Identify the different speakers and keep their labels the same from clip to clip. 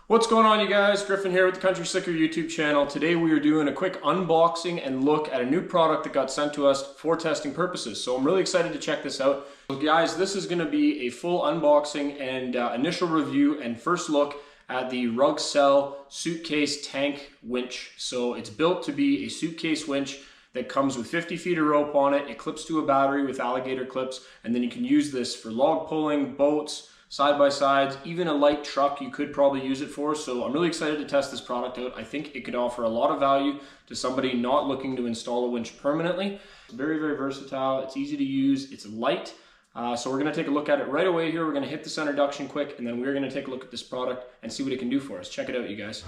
Speaker 1: What's going on, you guys? Griffin here with the Country Slicker YouTube channel. Today we are doing a quick unboxing and look at a new product that got sent to us for testing purposes. So I'm really excited to check this out. So guys, this is going to be a full unboxing and initial review and first look at the RUGCEL Suitcase Tank Winch. So it's built to be a suitcase winch that comes with 50 feet of rope on it. It clips to a battery with alligator clips, and then you can use this for log pulling, boats, side-by-sides, even a light truck you could probably use it for. So I'm really excited to test this product out. I think it could offer a lot of value to somebody not looking to install a winch permanently. It's very, very versatile. It's easy to use. It's light. So we're going to take a look at it right away here. We're going to hit this introduction quick, and then we're going to take a look at this product and see what it can do for us. Check it out, you guys.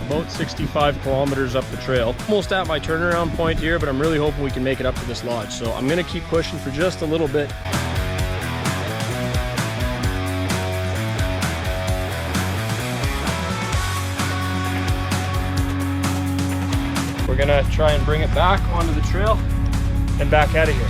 Speaker 1: About 65 kilometers up the trail. Almost at my turnaround point here, but I'm really hoping we can make it up to this lodge. So I'm gonna keep pushing for just a little bit. We're gonna try and bring it back onto the trail and back out of here.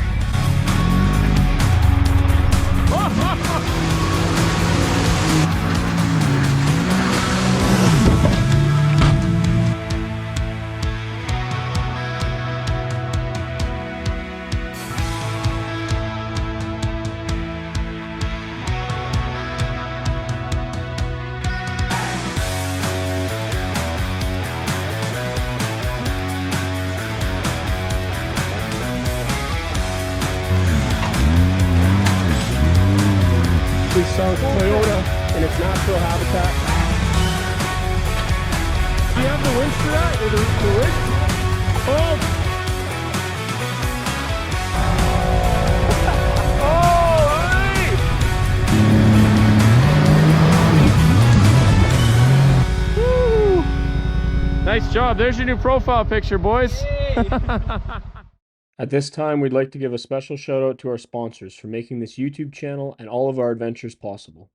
Speaker 1: Sunk Toyota in its natural habitat. Do you have the winch for that? Or the winch? Oh! Oh, hey! Woo! Nice job. There's your new profile picture, boys. Hey. At this time, we'd like to give a special shout out to our sponsors for making this YouTube channel and all of our adventures possible.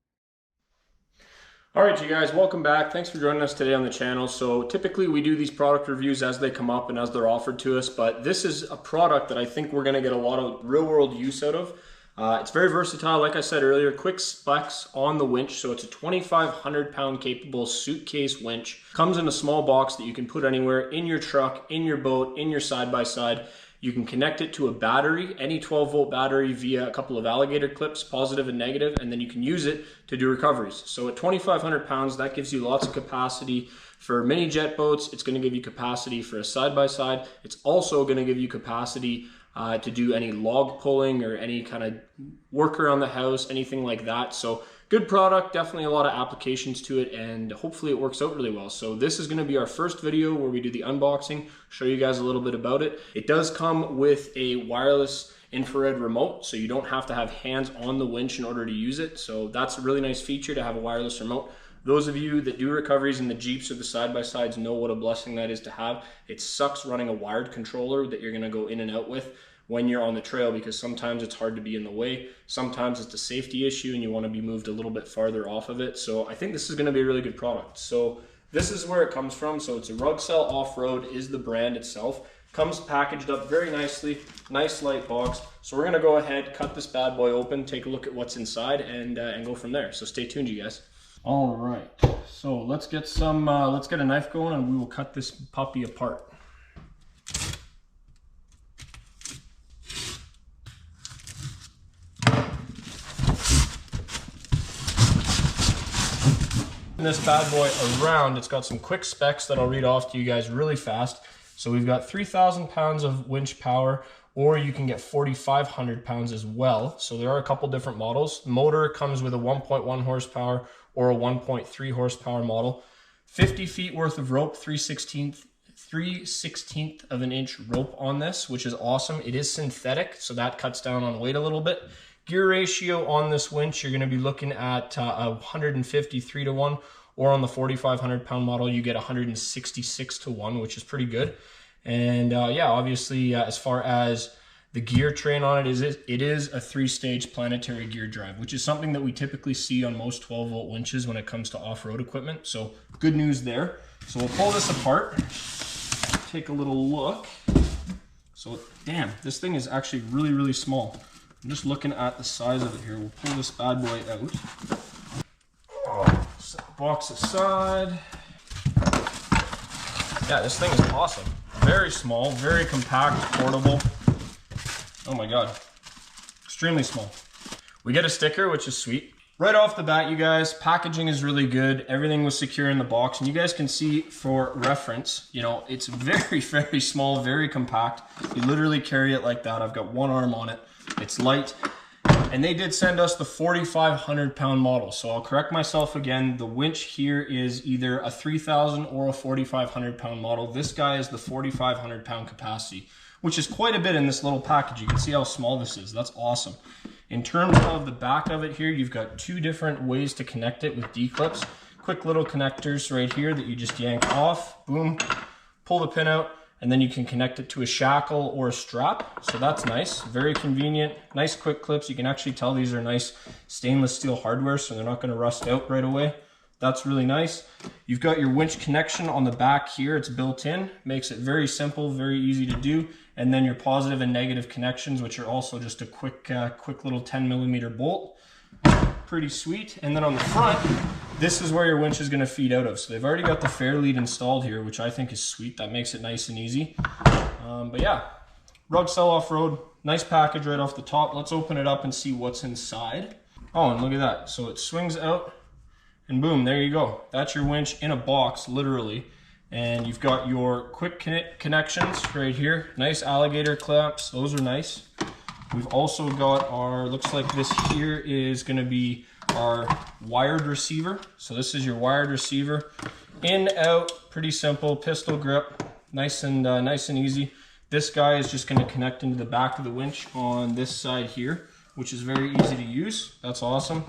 Speaker 1: All right, you guys, welcome back. Thanks for joining us today on the channel. So typically we do these product reviews as they come up and as they're offered to us, but this is a product that I think we're gonna get a lot of real world use out of. It's very versatile, like I said earlier, quick specs on the winch. So it's a 2,500 pound capable suitcase winch. Comes in a small box that you can put anywhere, in your truck, in your boat, in your side-by-side. You can connect it to a battery, any 12-volt battery, via a couple of alligator clips, positive and negative, and then you can use it to do recoveries. So at 2,500 pounds, that gives you lots of capacity for mini jet boats. It's going to give you capacity for a side-by-side. It's also going to give you capacity to do any log pulling or any kind of work around the house, anything like that. So good product, definitely a lot of applications to it, and hopefully it works out really well. So this is going to be our first video where we do the unboxing, show you guys a little bit about it. It does come with a wireless infrared remote, so you don't have to have hands on the winch in order to use it. So that's a really nice feature to have a wireless remote. Those of you that do recoveries in the Jeeps or the side-by-sides know what a blessing that is to have. It sucks running a wired controller that you're going to go in and out with when you're on the trail, because sometimes it's hard to be in the way. Sometimes it's a safety issue and you want to be moved a little bit farther off of it. So I think this is going to be a really good product. So this is where it comes from. So it's a RUGCEL Off-Road is the brand itself. Comes packaged up very nicely, nice light box. So we're going to go ahead, cut this bad boy open, take a look at what's inside, and go from there. So stay tuned, you guys. All right, so let's get a knife going and we will cut this puppy apart. This bad boy around, it's got some quick specs that I'll read off to you guys really fast. So we've got 3,000 pounds of winch power, or you can get 4,500 pounds as well. So there are a couple different models. The motor comes with a 1.1 horsepower or a 1.3 horsepower model. 50 feet worth of rope, 3/16th of an inch rope on this, which is awesome. It is synthetic, so that cuts down on weight a little bit. Gear ratio on this winch, you're going to be looking at 153 to 1, or on the 4,500 pound model, you get 166 to 1, which is pretty good. And yeah, obviously, as far as The gear train on it is a 3-stage planetary gear drive, which is something that we typically see on most 12-volt winches when it comes to off-road equipment. So good news there. So we'll pull this apart, take a little look. So damn, this thing is actually really, really small. I'm just looking at the size of it here. We'll pull this bad boy out. Oh, set the box aside. Yeah, this thing is awesome. Very small, very compact, portable. Oh my God, extremely small. We get a sticker, which is sweet. Right off the bat, you guys, packaging is really good. Everything was secure in the box, and you guys can see for reference, you know, it's very, very small, very compact. You literally carry it like that. I've got one arm on it. It's light, and they did send us the 4,500 pound model. So I'll correct myself again. The winch here is either a 3,000 or a 4,500 pound model. This guy is the 4,500 pound capacity, which is quite a bit in this little package. You can see how small this is. That's awesome. In terms of the back of it here, you've got 2 different ways to connect it with D-clips. Quick little connectors right here that you just yank off, boom, pull the pin out, and then you can connect it to a shackle or a strap. So that's nice, very convenient, nice quick clips. You can actually tell these are nice stainless steel hardware, so they're not gonna rust out right away. That's really nice. You've got your winch connection on the back here. It's built in, makes it very simple, very easy to do. And then your positive and negative connections, which are also just a quick little 10mm bolt. Pretty sweet. And then on the front, this is where your winch is gonna feed out of. So they've already got the fair lead installed here, which I think is sweet. That makes it nice and easy. But yeah, RUGCEL Off-Road, nice package right off the top. Let's open it up and see what's inside. Oh, and look at that. So it swings out, and boom, there you go. That's your winch in a box, literally. And you've got your quick connections right here. Nice alligator clamps, those are nice. We've also got our, looks like this here is gonna be our wired receiver. So this is your wired receiver. In, out, pretty simple, pistol grip, nice and easy. This guy is just gonna connect into the back of the winch on this side here, which is very easy to use. That's awesome.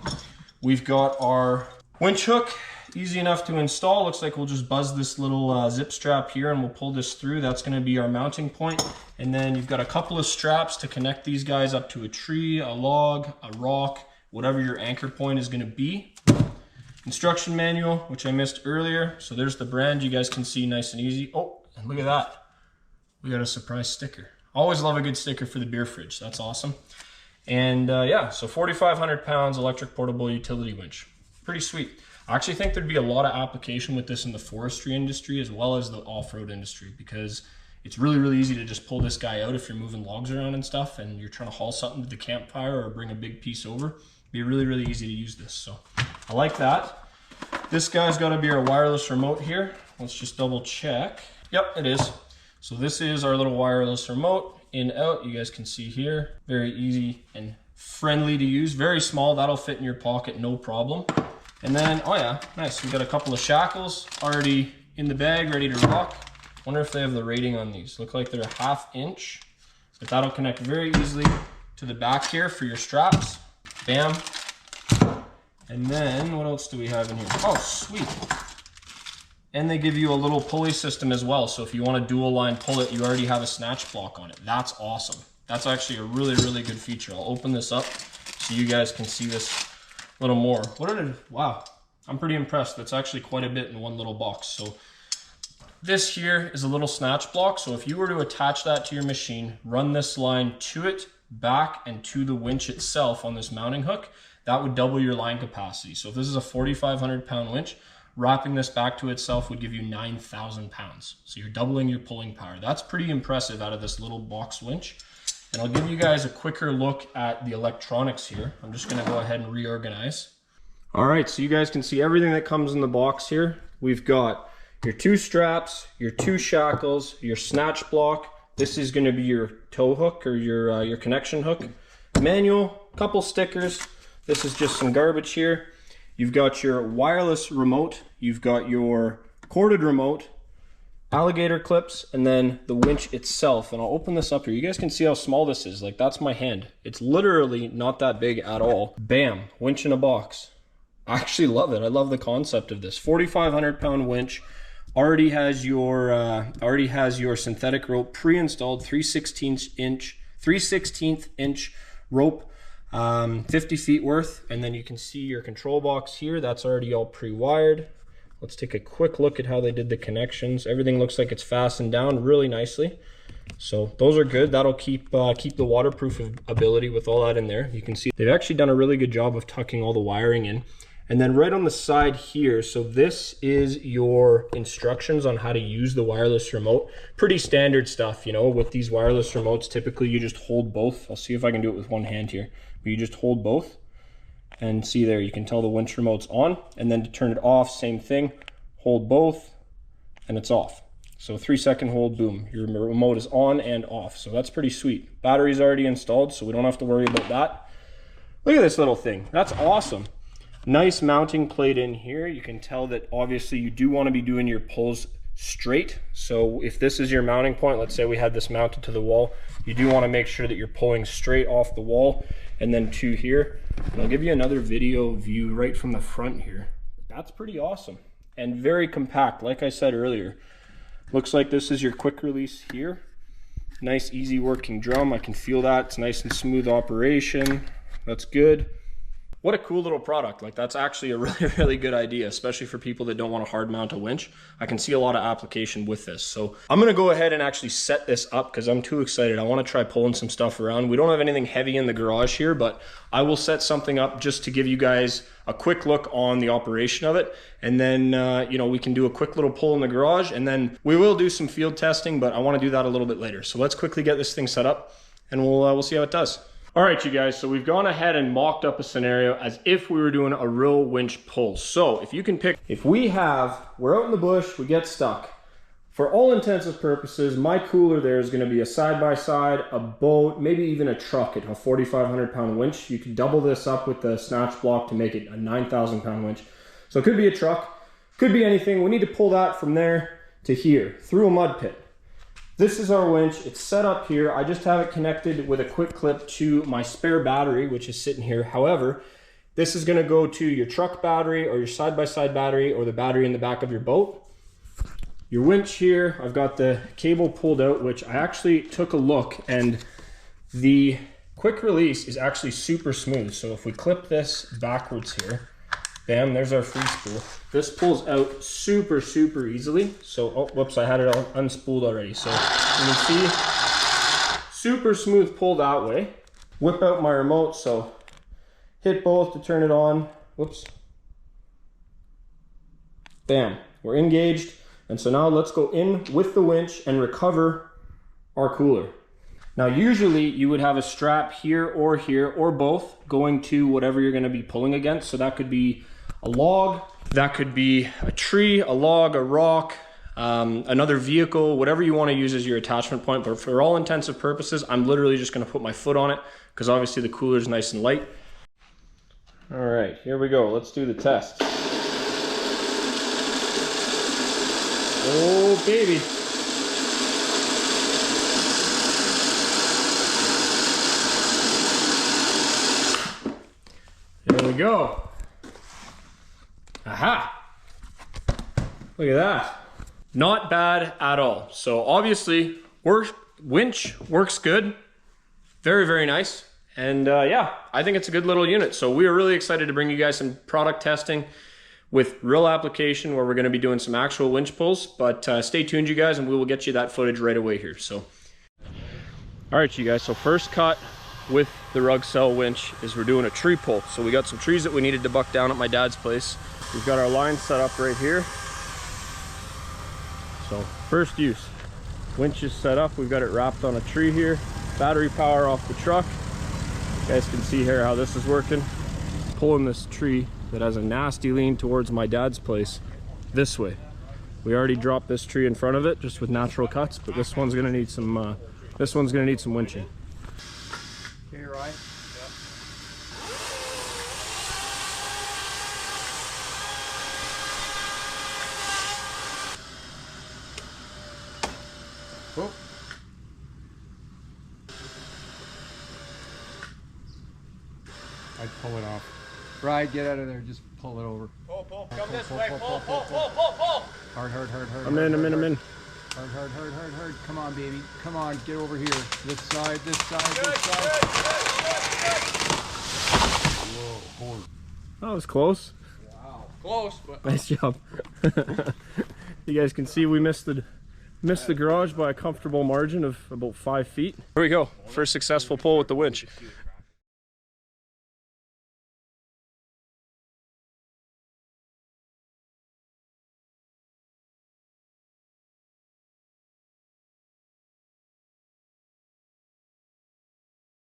Speaker 1: We've got our winch hook, easy enough to install. Looks like we'll just buzz this little zip strap here and we'll pull this through. That's gonna be our mounting point. And then you've got a couple of straps to connect these guys up to a tree, a log, a rock, whatever your anchor point is gonna be. Instruction manual, which I missed earlier. So there's the brand, you guys can see nice and easy. Oh, and look at that. We got a surprise sticker. Always love a good sticker for the beer fridge. That's awesome. And yeah, so 4,500 pounds electric portable utility winch. Pretty sweet. I actually think there'd be a lot of application with this in the forestry industry as well as the off-road industry, because it's really, really easy to just pull this guy out if you're moving logs around and stuff and you're trying to haul something to the campfire or bring a big piece over. It'd be really, really easy to use this. So I like that. This guy's got to be our wireless remote here. Let's just double check. Yep, it is. So this is our little wireless remote. In, out, you guys can see here. Very easy and friendly to use. Very small, that'll fit in your pocket, no problem. And then, oh yeah, nice. We got a couple of shackles already in the bag, ready to rock. Wonder if they have the rating on these. Look like they're a 1/2 inch. But that'll connect very easily to the back here for your straps. Bam. And then, what else do we have in here? Oh, sweet. And they give you a little pulley system as well. So if you want to dual line pull it, you already have a snatch block on it. That's awesome. That's actually a really, really good feature. I'll open this up so you guys can see this a little more. Wow, I'm pretty impressed. That's actually quite a bit in one little box. So this here is a little snatch block. So if you were to attach that to your machine, run this line to it, back, and to the winch itself on this mounting hook, that would double your line capacity. So if this is a 4,500 pound winch, wrapping this back to itself would give you 9,000 pounds. So you're doubling your pulling power. That's pretty impressive out of this little box winch. And I'll give you guys a quicker look at the electronics here. I'm just gonna go ahead and reorganize. All right, so you guys can see everything that comes in the box here. We've got your 2 straps, your 2 shackles, your snatch block. This is gonna be your tow hook or your connection hook. Manual, couple stickers. This is just some garbage here. You've got your wireless remote, you've got your corded remote, alligator clips, and then the winch itself. And I'll open this up here. You guys can see how small this is. Like, that's my hand. It's literally not that big at all. Bam, winch in a box. I actually love it. I love the concept of this. 4,500 pound winch. Already has your synthetic rope pre-installed, 3/16 inch 3/16 inch rope, 50 feet worth, and then you can see your control box here. That's already all pre-wired. Let's take a quick look at how they did the connections. Everything looks like it's fastened down really nicely. So those are good. That'll keep the waterproof ability with all that in there. You can see they've actually done a really good job of tucking all the wiring in. And then right on the side here, so this is your instructions on how to use the wireless remote. Pretty standard stuff, you know, with these wireless remotes, typically you just hold both. I'll see if I can do it with one hand here. But you just hold both and see there, you can tell the winch remote's on. And then to turn it off, same thing, hold both and it's off. So 3-second hold, boom, your remote is on and off. So that's pretty sweet. Battery's already installed, so we don't have to worry about that. Look at this little thing, that's awesome. Nice mounting plate in here. You can tell that obviously you do want to be doing your pulls straight. So if this is your mounting point, let's say we had this mounted to the wall, you do want to make sure that you're pulling straight off the wall. And then to here, and I'll give you another video view right from the front here. That's pretty awesome and very compact. Like I said earlier, looks like this is your quick release here. Nice easy working drum. I can feel that. It's nice and smooth operation. That's good. What a cool little product. Like, that's actually a really good idea, especially for people that don't want to hard mount a winch. I can see a lot of application with this. So I'm going to go ahead and actually set this up because I'm too excited. I want to try pulling some stuff around. We don't have anything heavy in the garage here, but I will set something up just to give you guys a quick look on the operation of it. And then, you know, we can do a quick little pull in the garage, and then we will do some field testing, but I want to do that a little bit later. So let's quickly get this thing set up and we'll see how it does. All right, you guys, so we've gone ahead and mocked up a scenario as if we were doing a real winch pull. So if you can pick, if we're out in the bush, we get stuck. For all intents and purposes, my cooler there is gonna be a side-by-side, a boat, maybe even a truck at a 4,500 pound winch. You can double this up with the snatch block to make it a 9,000 pound winch. So it could be a truck, could be anything. We need to pull that from there to here, through a mud pit. This is our winch. It's set up here. I just have it connected with a quick clip to my spare battery, which is sitting here. However, this is gonna go to your truck battery or your side-by-side battery or the battery in the back of your boat. Your winch here, I've got the cable pulled out, which I actually took a look, and the quick release is actually super smooth. So if we clip this backwards here, bam, there's our free spool. This pulls out super easily. So, oh, whoops, I had it all unspooled already. So you can see, super smooth pull that way. Whip out my remote, so hit both to turn it on. Whoops. Bam, we're engaged. And so now let's go in with the winch and recover our cooler. Now, usually you would have a strap here or both going to whatever you're gonna be pulling against. So that could be a log, that could be a tree, a log, a rock, another vehicle, whatever you wanna use as your attachment point. But for all intents and purposes, I'm literally just gonna put my foot on it because obviously the cooler is nice and light. All right, here we go. Let's do the test. Oh, baby. There we go. Aha! Look at that. Not bad at all. So obviously, winch works good. Very nice. And yeah, I think it's a good little unit. So we are really excited to bring you guys some product testing with real application where we're going to be doing some actual winch pulls. But stay tuned, you guys, and we will get you that footage right away here. So, all right, you guys. So first cut with the RUGCEL winch is we're doing a tree pull. So we got some trees that we needed to buck down at my dad's place. We've got our line set up right here. So first use, winch is set up. We've got it wrapped on a tree here. Battery power off the truck. You guys can see here how this is working. Pulling this tree that has a nasty lean towards my dad's place this way. We already dropped this tree in front of it just with natural cuts, but this one's gonna need some winching.
Speaker 2: Okay, right. Yep. Oh. I'd pull it off. Right, get out of there, just pull it over.
Speaker 3: Pull, come this way, pull.
Speaker 2: Hard.
Speaker 1: I'm in.
Speaker 2: Hard, hard, hard, hard, hard. Come on, baby. Come on, get over here. This side, this side, this side. Whoa, hard.
Speaker 1: That was close.
Speaker 2: Wow. Close, but
Speaker 1: Nice job. You guys can see we missed the garage by a comfortable margin of about 5 feet. Here we go. First successful pull with the winch.